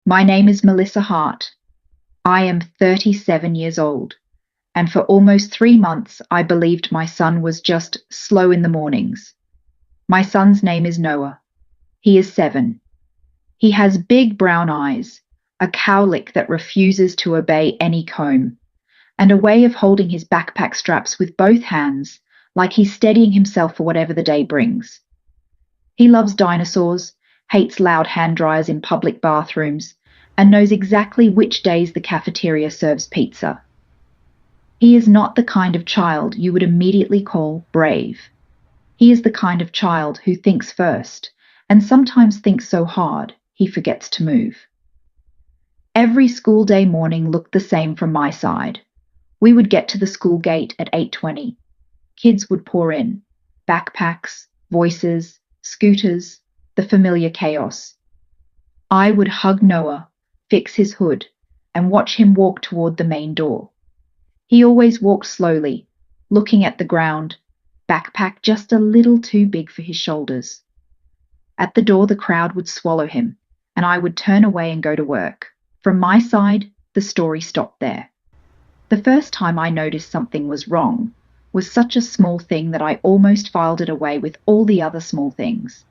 My name is Melissa Hart. I am 37 years old, and for almost 3 months I believed my son was just slow in the mornings. My son's name is Noah. He is 7. He has big brown eyes, a cowlick that refuses to obey any comb, and a way of holding his backpack straps with both hands, like he's steadying himself for whatever the day brings. He loves dinosaurs, hates loud hand dryers in public bathrooms, and knows exactly which days the cafeteria serves pizza. He is not the kind of child you would immediately call brave. He is the kind of child who thinks first, and sometimes thinks so hard he forgets to move. Every school day morning looked the same from my side. We would get to the school gate at 8:20. Kids would pour in. Backpacks, voices, scooters, the familiar chaos. I would hug Noah, fix his hood, and watch him walk toward the main door. He always walked slowly, looking at the ground, backpack just a little too big for his shoulders. At the door, the crowd would swallow him, and I would turn away and go to work. From my side, the story stopped there. The first time I noticed something was wrong was such a small thing that I almost filed it away with all the other small things.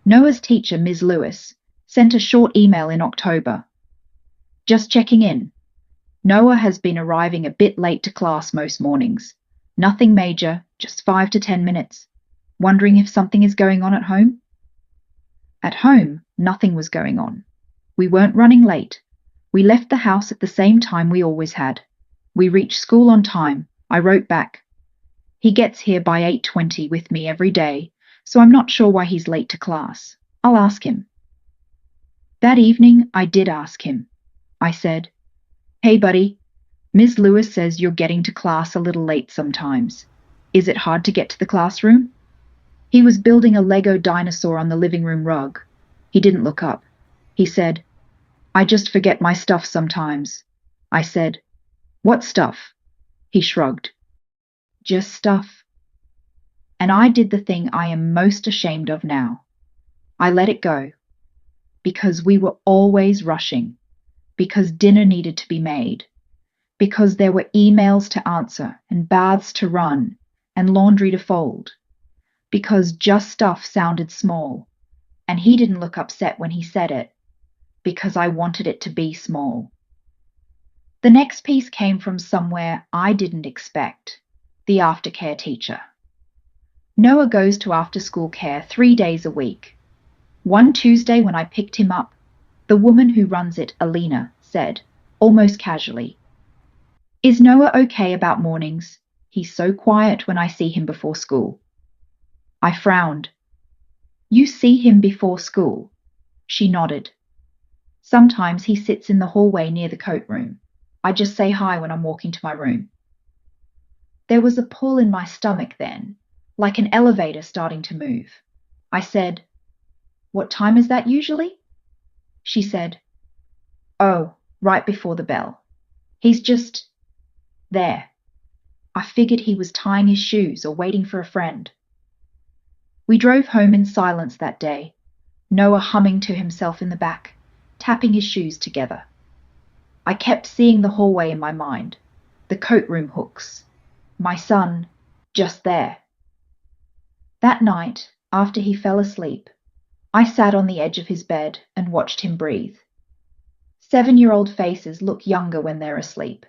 Noah's teacher, Ms. Lewis, sent a short email in October. Just checking in. Noah has been arriving a bit late to class most mornings. Nothing major, just 5 to 10 minutes. Wondering if something is going on at home? At home, nothing was going on. We weren't running late. We left the house at the same time we always had. We reached school on time. I wrote back. He gets here by 8:20 with me every day, so I'm not sure why he's late to class. I'll ask him. That evening, I did ask him. I said, "Hey, buddy, Ms. Lewis says you're getting to class a little late sometimes. Is it hard to get to the classroom?" He was building a Lego dinosaur on the living room rug. He didn't look up. He said, "I just forget my stuff sometimes." I said, "What stuff?" He shrugged. "Just stuff." And I did the thing I am most ashamed of now. I let it go. Because we were always rushing. Because dinner needed to be made. Because there were emails to answer and baths to run and laundry to fold. Because just stuff sounded small, and he didn't look upset when he said it. Because I wanted it to be small. The next piece came from somewhere I didn't expect, the aftercare teacher. Noah goes to after-school care 3 days a week. One Tuesday when I picked him up, the woman who runs it, Alina, said, almost casually, "Is Noah okay about mornings? He's so quiet when I see him before school." I frowned. "You see him before school?" She nodded. "Sometimes he sits in the hallway near the coatroom. I just say hi when I'm walking to my room." There was a pull in my stomach then, like an elevator starting to move. I said, "What time is that usually?" She said, "Oh, right before the bell. He's just there." I figured he was tying his shoes or waiting for a friend. We drove home in silence that day, Noah humming to himself in the back, tapping his shoes together. I kept seeing the hallway in my mind, the coatroom hooks, my son just there. That night, after he fell asleep, I sat on the edge of his bed and watched him breathe. 7-year-old faces look younger when they're asleep,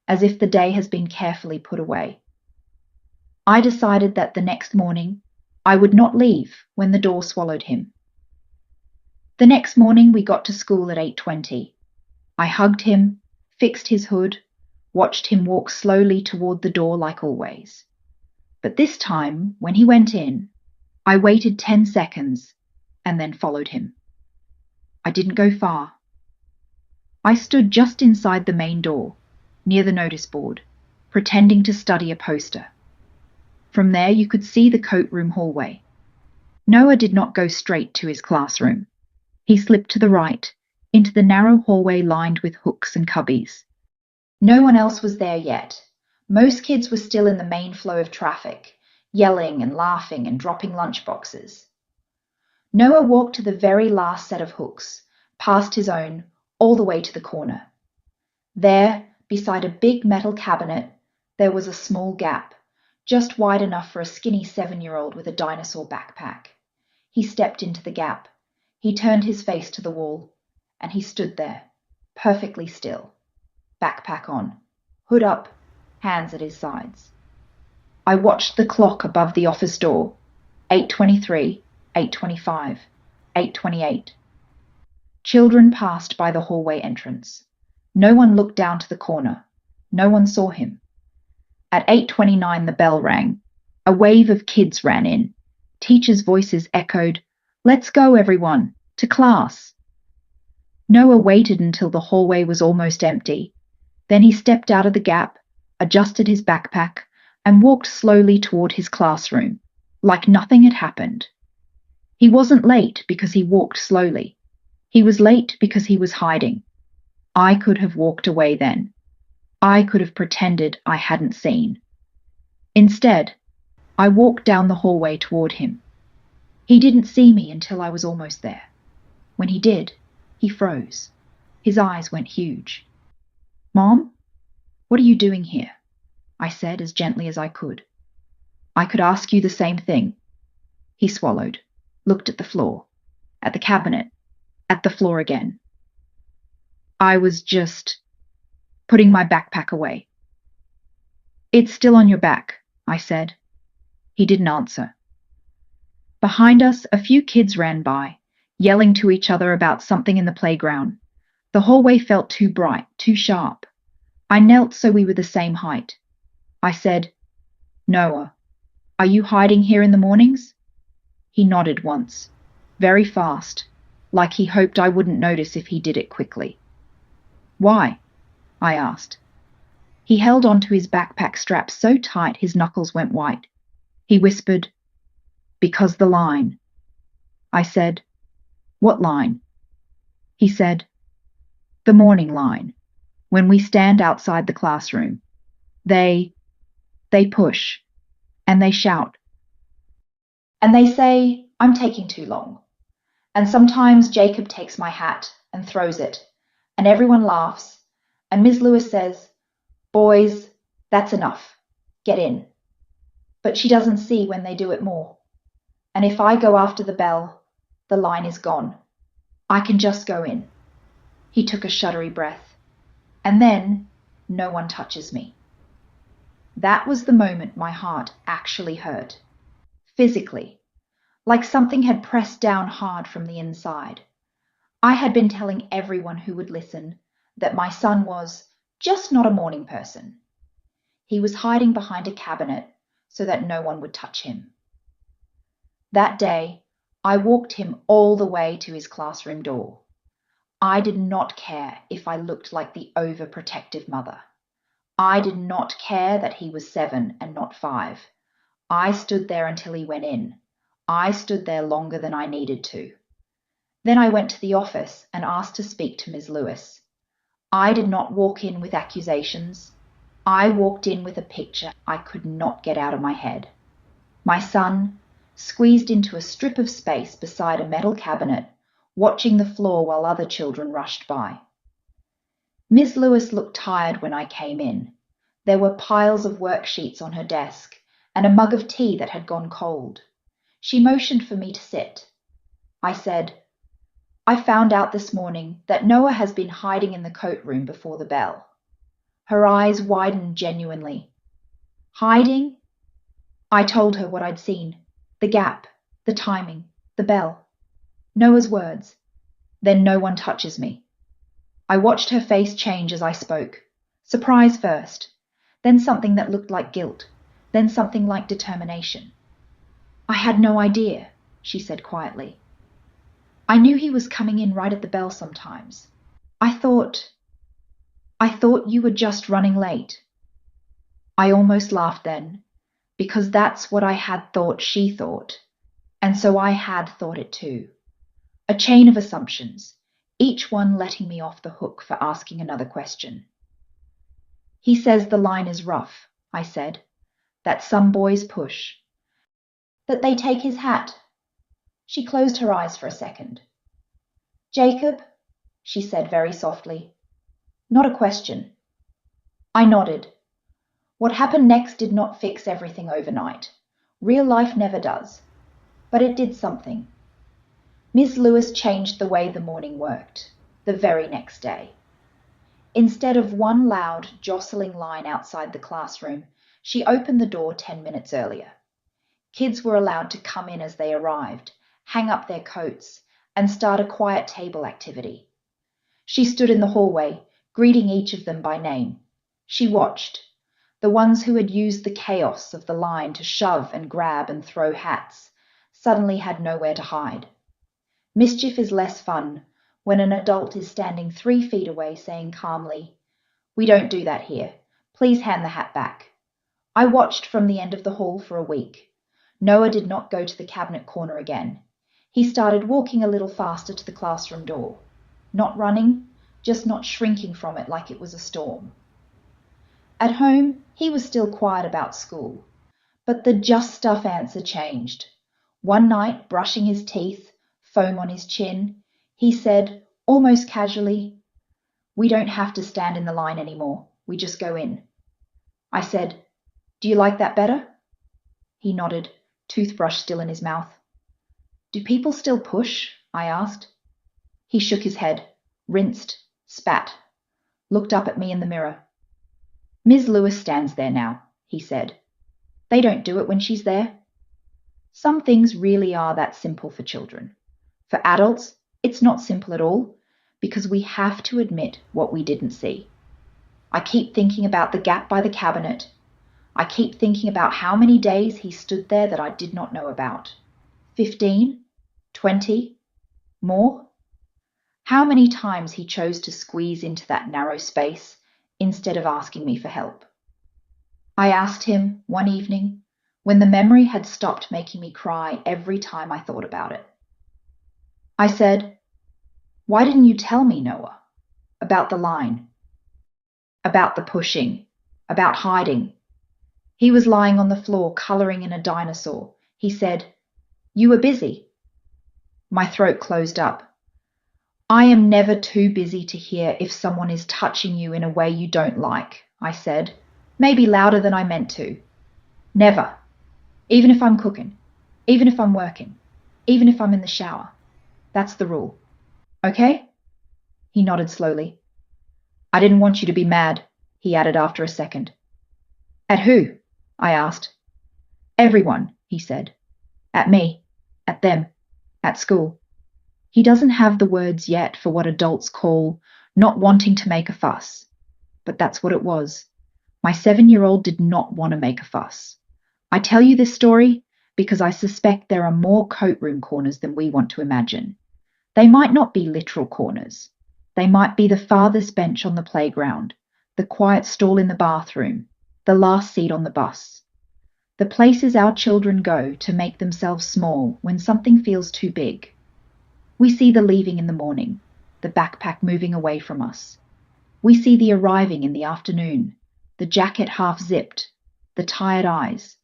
as if the day has been carefully put away. I decided that the next morning I would not leave when the door swallowed him. The next morning we got to school at 8:20. I hugged him, fixed his hood, watched him walk slowly toward the door like always. But this time, when he went in, I waited 10 seconds and then followed him. I didn't go far. I stood just inside the main door, near the notice board, pretending to study a poster. From there you could see the coatroom hallway. Noah did not go straight to his classroom. He slipped to the right, into the narrow hallway lined with hooks and cubbies. No one else was there yet. Most kids were still in the main flow of traffic, yelling and laughing and dropping lunchboxes. Noah walked to the very last set of hooks, past his own, all the way to the corner. There, beside a big metal cabinet, there was a small gap, just wide enough for a skinny 7-year-old with a dinosaur backpack. He stepped into the gap. He turned his face to the wall, and he stood there, perfectly still, backpack on, hood up, hands at his sides. I watched the clock above the office door. 8:23, 8:25, 8:28. Children passed by the hallway entrance. No one looked down to the corner. No one saw him. At 8:29 the bell rang. A wave of kids ran in. Teachers' voices echoed, "Let's go, everyone, to class." Noah waited until the hallway was almost empty. Then he stepped out of the gap, adjusted his backpack, and walked slowly toward his classroom, like nothing had happened. He wasn't late because he walked slowly. He was late because he was hiding. I could have walked away then. I could have pretended I hadn't seen. Instead, I walked down the hallway toward him. He didn't see me until I was almost there. When he did, he froze. His eyes went huge. "Mom, what are you doing here?" I said as gently as I could. "I could ask you the same thing." He swallowed, looked at the floor, at the cabinet, at the floor again. "I was just putting my backpack away." "It's still on your back," I said. He didn't answer. Behind us, a few kids ran by, yelling to each other about something in the playground. The hallway felt too bright, too sharp. I knelt so we were the same height. I said, "Noah, are you hiding here in the mornings?" He nodded once, very fast, like he hoped I wouldn't notice if he did it quickly. "Why?" I asked. He held onto his backpack strap so tight his knuckles went white. He whispered, "Because the line." I said, "What line?" He said, "The morning line. When we stand outside the classroom. They push, and they shout. And they say I'm taking too long. And sometimes Jacob takes my hat and throws it, and everyone laughs, and Ms. Lewis says, 'Boys, that's enough. Get in.' But she doesn't see when they do it more. And if I go after the bell, the line is gone. I can just go in." He took a shuddery breath. "And then no one touches me." That was the moment my heart actually hurt. Physically, like something had pressed down hard from the inside. I had been telling everyone who would listen that my son was just not a morning person. He was hiding behind a cabinet so that no one would touch him. That day, I walked him all the way to his classroom door. I did not care if I looked like the overprotective mother. I did not care that he was 7 and not 5. I stood there until he went in. I stood there longer than I needed to. Then I went to the office and asked to speak to Ms. Lewis. I did not walk in with accusations. I walked in with a picture I could not get out of my head. My son, squeezed into a strip of space beside a metal cabinet, watching the floor while other children rushed by. Miss Lewis looked tired when I came in. There were piles of worksheets on her desk and a mug of tea that had gone cold. She motioned for me to sit. I said, "I found out this morning that Noah has been hiding in the coat room before the bell." Her eyes widened genuinely. "Hiding?" I told her what I'd seen, the gap, the timing, the bell. Noah's words. "Then no one touches me." I watched her face change as I spoke. Surprise first, then something that looked like guilt, then something like determination. "I had no idea," she said quietly. "I knew he was coming in right at the bell sometimes. I thought you were just running late." I almost laughed then, because that's what I had thought she thought, and so I had thought it too. A chain of assumptions, each one letting me off the hook for asking another question. "He says the line is rough," I said, "that some boys push, that they take his hat." She closed her eyes for a second. "Jacob, she said very softly. Not a question. I nodded. What happened next did not fix everything overnight. Real life never does. But it did something. Miss Lewis changed the way the morning worked, the very next day. Instead of one loud, jostling line outside the classroom, she opened the door 10 minutes earlier. Kids were allowed to come in as they arrived, hang up their coats, and start a quiet table activity. She stood in the hallway, greeting each of them by name. She watched. The ones who had used the chaos of the line to shove and grab and throw hats suddenly had nowhere to hide. Mischief is less fun when an adult is standing 3 feet away saying calmly, "We don't do that here. Please hand the hat back." I watched from the end of the hall for a week. Noah did not go to the cabinet corner again. He started walking a little faster to the classroom door. Not running, just not shrinking from it like it was a storm. At home, he was still quiet about school, but the just stuff answer changed. One night, brushing his teeth, foam on his chin, he said, almost casually, "We don't have to stand in the line anymore. We just go in." I said, "Do you like that better?" He nodded, toothbrush still in his mouth. "Do people still push?" I asked. He shook his head, rinsed, spat, looked up at me in the mirror. "Ms. Lewis stands there now," he said. "They don't do it when she's there." Some things really are that simple for children. For adults, it's not simple at all, because we have to admit what we didn't see. I keep thinking about the gap by the cabinet. I keep thinking about how many days he stood there that I did not know about. 15? 20? More? How many times he chose to squeeze into that narrow space instead of asking me for help. I asked him one evening when the memory had stopped making me cry every time I thought about it. I said, "Why didn't you tell me, Noah? About the line? About the pushing? About hiding?" He was lying on the floor colouring in a dinosaur. He said, "You were busy." My throat closed up. "I am never too busy to hear if someone is touching you in a way you don't like," I said, maybe louder than I meant to. Never. Even if I'm cooking. Even if I'm working. Even if I'm in the shower. That's the rule. Okay? He nodded slowly. "I didn't want you to be mad," he added after a second. "At who?" I asked. "Everyone," he said. "At me. At them. At school." He doesn't have the words yet for what adults call not wanting to make a fuss. But that's what it was. My 7-year-old did not want to make a fuss. I tell you this story because I suspect there are more coatroom corners than we want to imagine. They might not be literal corners. They might be the farthest bench on the playground, the quiet stall in the bathroom, the last seat on the bus. The places our children go to make themselves small when something feels too big. We see the leaving in the morning, the backpack moving away from us. We see the arriving in the afternoon, the jacket half zipped, the tired eyes.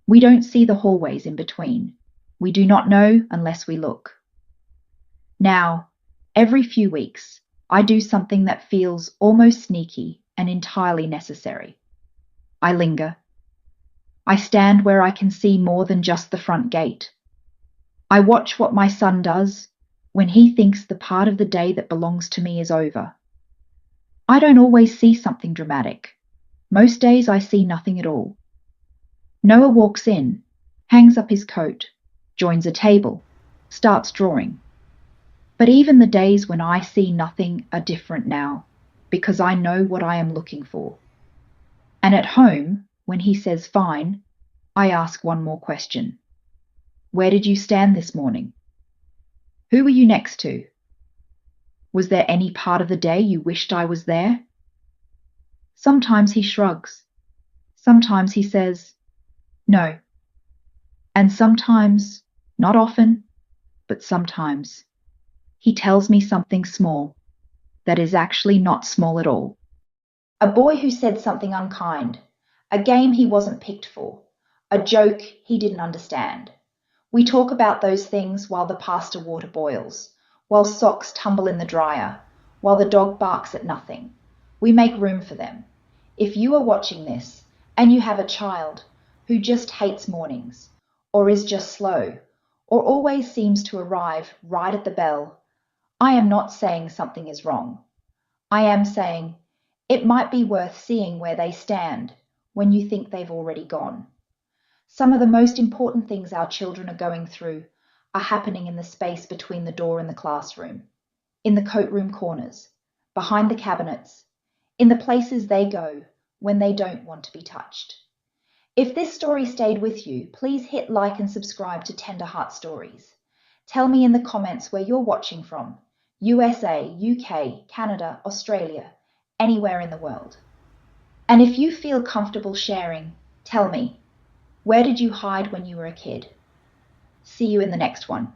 We don't see the hallways in between. We do not know unless we look. Now, every few weeks, I do something that feels almost sneaky and entirely necessary. I linger. I stand where I can see more than just the front gate. I watch what my son does when he thinks the part of the day that belongs to me is over. I don't always see something dramatic. Most days I see nothing at all. Noah walks in, hangs up his coat, joins a table, starts drawing. But even the days when I see nothing are different now, because I know what I am looking for. And at home, when he says fine, I ask one more question. Where did you stand this morning? Who were you next to? Was there any part of the day you wished I was there? Sometimes he shrugs. Sometimes he says, no. And sometimes, not often, but sometimes, he tells me something small that is actually not small at all. A boy who said something unkind, a game he wasn't picked for, a joke he didn't understand. We talk about those things while the pasta water boils, while socks tumble in the dryer, while the dog barks at nothing. We make room for them. If you are watching this and you have a child who just hates mornings, or is just slow, or always seems to arrive right at the bell, I am not saying something is wrong. I am saying it might be worth seeing where they stand when you think they've already gone. Some of the most important things our children are going through are happening in the space between the door and the classroom, in the coatroom corners, behind the cabinets, in the places they go when they don't want to be touched. If this story stayed with you, please hit like and subscribe to Tender Heart Stories. Tell me in the comments where you're watching from: USA, UK, Canada, Australia, anywhere in the world. And if you feel comfortable sharing, tell me, where did you hide when you were a kid? See you in the next one.